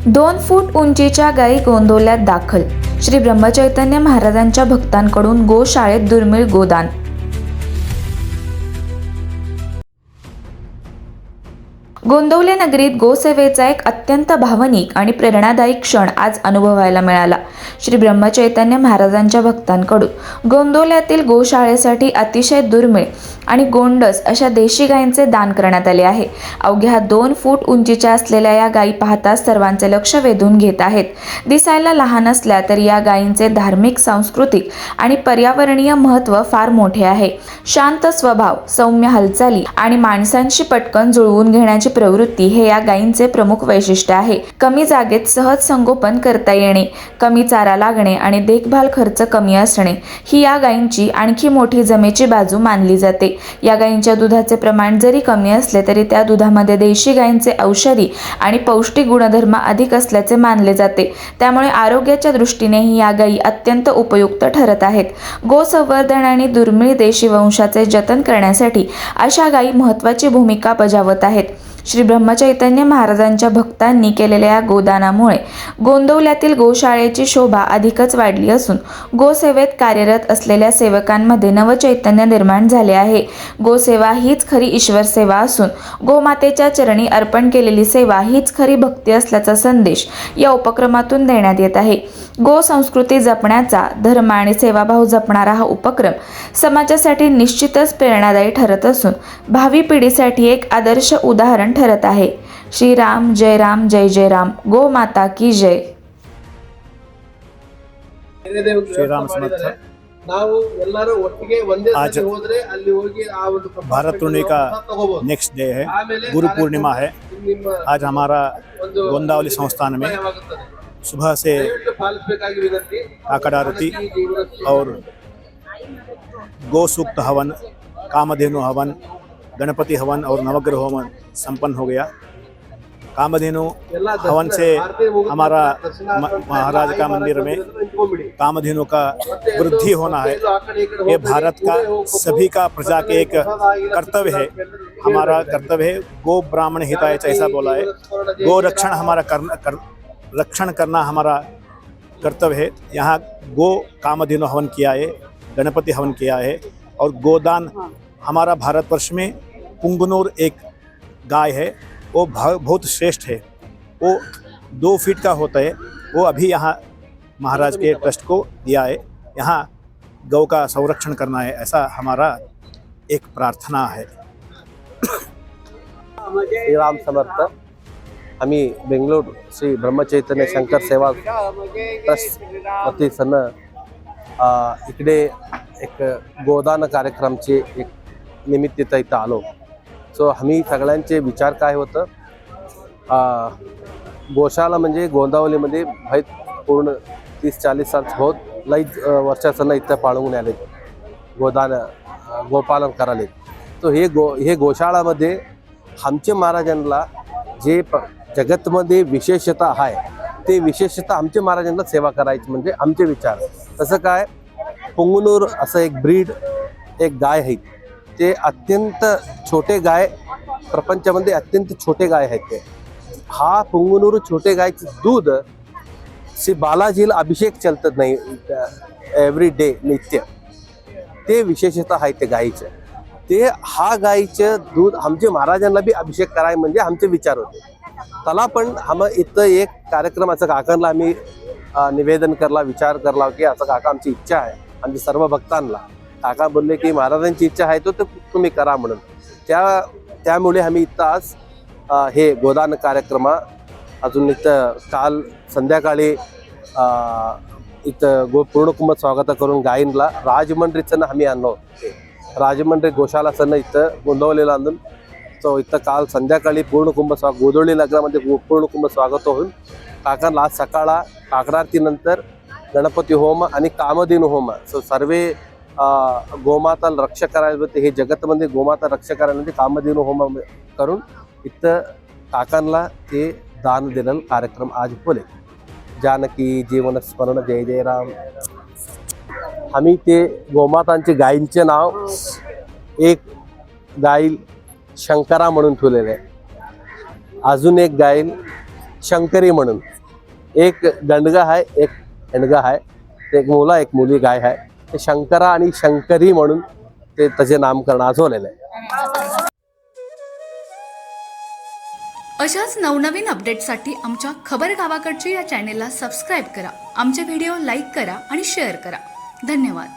2 फूट उंचीच्या गायी गोंदवल्यात दाखल. श्री ब्रह्मचैतन्य महाराजांच्या भक्तांकडून गोशाळेत दुर्मिळ गोदान. गोंदवले नगरीत गोसेवेचा एक अत्यंत भावनिक आणि प्रेरणादायी क्षण आज अनुभवायला मिळाला. श्री ब्रह्मचैतन्य महाराजांच्या भक्तांकडून गोंदवल्यातील गोशाळेसाठी अतिशय दुर्मिळ आणि गोंडस अशा देशी गायींचे दान करण्यात आले आहे. अवघ्या 2 फूट उंचीच्या असलेल्या या गायी पाहताच सर्वांचे लक्ष वेधून घेत आहेत. दिसायला लहान असल्या तरी या गायींचे धार्मिक, सांस्कृतिक आणि पर्यावरणीय महत्त्व फार मोठे आहे. शांत स्वभाव, सौम्य हालचाली आणि माणसांशी पटकन जुळवून घेण्याची प्रवृत्ती हे या गायींचे प्रमुख वैशिष्ट्य आहे. कमी जागेत सहज संगोपन करता येणे, कमी चारा लागणे आणि देखभाल खर्च कमी असणे ही या गायींची आणखी मोठी जमेची बाजू मानली जाते. या गायींच्या दुधाचे प्रमाण जरी कमी असले तरी त्या दुधामध्ये देशी गायींचे औषधी आणि पौष्टिक गुणधर्म अधिक असल्याचे मानले जाते. त्यामुळे आरोग्याच्या दृष्टीनेही या गायी अत्यंत उपयुक्त ठरत आहेत. गोसंवर्धन आणि दुर्मिळ देशी वंशाचे जतन करण्यासाठी अशा गायी महत्त्वाची भूमिका बजावत आहेत. श्री ब्रह्मचैतन्य महाराजांच्या भक्तांनी केलेल्या या गोदानामुळे गोंदवल्यातील गोशाळेची शोभा अधिकच वाढली असून गोसेवेत कार्यरत असलेल्या सेवकांमध्ये नवचैतन्य निर्माण झाले आहे. गोसेवा हीच खरी ईश्वर सेवा असून गोमातेच्या चरणी अर्पण केलेली सेवा हीच खरी भक्ती असल्याचा संदेश या उपक्रमातून देण्यात येत आहे. गो संस्कृती जपण्याचा, धर्म आणि सेवाभाव जपणारा हा उपक्रम समाजासाठी निश्चितच प्रेरणादायी ठरत असून भावी पिढीसाठी एक आदर्श उदाहरण ठरत आहे. श्री राम जय राम जय जय राम. गो माता की जय. ಶ್ರೀರಾಮ ಸಮರ್ಥ. आज भारत पूर्णिमा का नेक्स्ट डे है, गुरु पूर्णिमा है. आज हमारा गोंदावली संस्थान में सुबह से आकड़ आरती और गो सूक्त हवन, कामधेनु हवन, गणपति हवन और नवग्रह हवन संपन्न हो गया. कामधेनु हवन से हमारा महाराज का मंदिर में कामधेनु का वृद्धि होना है. ये भारत का सभी का प्रजा के एक कर्तव्य है. हमारा कर्तव्य है. गो ब्राह्मण हिताय ऐसा बोला है. गो रक्षण करना हमारा कर्तव्य है. यहाँ गो कामधेनु हवन किया है, गणपति हवन किया है और गोदान हमारा भारतवर्ष में पुंगनूर एक गाय है, वो बहुत श्रेष्ठ है. वो 2 फीट का होता है. वो अभी यहाँ महाराज के ट्रस्ट को दिया है. यहाँ गौ का संरक्षण करना है, ऐसा हमारा एक प्रार्थना है. श्रीराम समर्थ. आम्ही बेंगलोर श्री ब्रह्मचैतन्य शंकर सेवा ट्रस्ट वतीनं इकडे एक गोदान कार्यक्रमचे एक निमित्त इथं आलो. सो आम्ही सगळ्यांचे विचार काय होतं, गोशाला म्हणजे गोंदावलीमध्ये भाई पूर्ण 30-40 साल बहुत लई वर्षाचं इथं पाळून आले, गोदान गोपालन कराले. तो हे गोशाळामध्ये आमच्या महाराजांना जे जगतमध्ये विशेषता आहे ते विशेषता आमच्या महाराजांना सेवा करायची म्हणजे आमचे विचार. तसं काय पुंगनूर असं एक ब्रीड एक गाय आहे, ते अत्यंत छोटे गाय, प्रपंचामध्ये अत्यंत छोटे गाय आहेत. ते हा पुंगनूर छोटे गायचे दूध श्री बालाजीला अभिषेक चलत नाही एव्हरी डे नित्य, ते विशेषता आहे ते गायीचे. ते हा गायीचं दूध आमच्या महाराजांना बी अभिषेक कराय म्हणजे आमचे विचार होते. त्याला पण आम्ही इथं एक कार्यक्रमाचं काकांना आम्ही निवेदन करला, विचार करला की असं काका आमची इच्छा आहे. आमच्या सर्व भक्तांना काका बोलले की महाराजांची इच्छा आहे तो तुम्ही करा म्हणून. त्यामुळे आम्ही इथं आज हे गोदान कार्यक्रम अजून इथं काल संध्याकाळी इथं पूर्ण कुंभ स्वागत करून गायींना राजमंड्रीचं आम्ही आणलो. राजमंड्री गोशालाचं इथं गोंदवलेला आणून तो इथं काल संध्याकाळी पूर्ण कुंभ गोदोळी नगरामध्ये पूर्ण कुंभ स्वागत होऊन काकांना आज सकाळा काकडारतीनंतर गणपती होम आणि कामधेनु होम. सो सर्वे गोमाता रक्षा करायला होते. हे जगतमध्ये गोमाता रक्षा करायला म्हणजे कामधेनु होम करून इथं काकांना ते दान दिलेला कार्यक्रम आज बोले. जानकी जीवन स्मरण जय जय राम. आम्ही ते गोमातांचे गायींचे नाव एक गाय शंकरा म्हणून ठेवलेले आहे. अजून एक गाय शंकरी म्हणून. एक गंडगा आहे, एक हेंडगा आहे. ते एक मुला एक मुली गाय आहे. ते शंकरा आणि शंकरी म्हणून ते त्याचे नामकरण आज झालेलं आहे. अशाच नवनवीन अपडेटसाठी आमच्या खबर गावाकडची या चॅनेलला सबस्क्राईब करा. आमचे व्हिडिओ लाईक करा आणि शेअर करा. धन्यवाद.